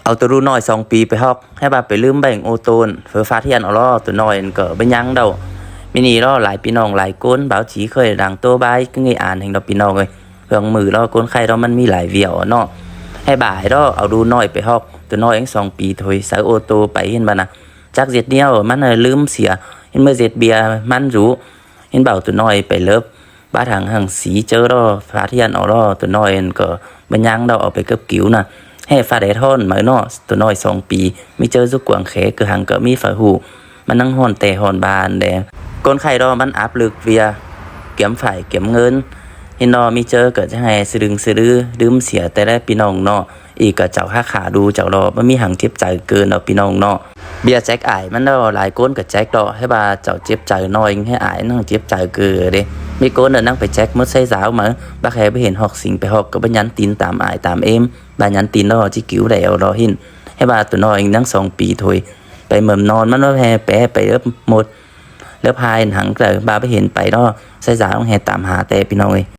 เอาตัวรู้น้อย2 ปีไปฮอกให้บาไปลืมแบ่งโอโตนเฟือฟ้าเทียนเอาล้อตัวน้อยก็ไปยังเดามินี่ล้อหลายพี่น้องหลายก้นบ่าวจีเคยดังตัวบายก็ไงอ่านถึงดอกพี่น้องเลยเครื่องมือล้อก้นไข่ล้อมันมีหลายเวี่ยวเนาะให้บ่ายล้อเอาดูน้อยไปฮอกตัวน้อยยัง2 ปีถอยใส่โอโตไปเห็นบ่นะจากเจ็ดเดียวมันลืมเสียเห็นเมื่อเจ็ดเบียร์มันรู้เห็นเบาตัวน้อยไปเลิฟบ้าทางหังสีเจอล้อฟ้าเทียนเอาล้อตัวน้อยก็บัญญังเราเอาไปเก็บกิ้วนะให้ฟ้าได้ท่อนเหมือนเนาะตัวน้อย2 ปีไม่เจอสุกวางแขคือหังก็มีฝาหูมันนั่งห่อนแต่ห่อนบานแดงก้นไข่รอมันอับลึกเวียเก็บฝ่ายเก็บเงินเห็นนอมีเจอเกิดจะให้สะดึงสะดือดื่มเสียแต่ได้พี่น้องเนาะอีกก็เจ้าค่าขาดูเจ้ารอมันมีหังเจ็บใจเกินเอาพี่น้องเนาะเบียร์แจ็คอายมันได้หลายก้นกับแจ็คดอกให้บาเจ้าเจ็บใจน้อยให้อายนั่งเจ็บใจเกินเด้มีก้นนั่งไปแจ็คมดใส่สาวมาบักแฮไปเห็นหอกสิงไปหอกก็บัญญันตีนตามอายตามเอ็มบัญญันตีนแล้วจิกิ้วแล้วรอหินให้บาตัวน้อยนั่ง2 ปีถอยไปเมิ่มนอนมันว่าแฮแปะไปหมดแล้วพายหังเกิดบาไปเห็นไปเนาะใส่สาวต้องแฮตามหาแต่พี่น้องเอ้ย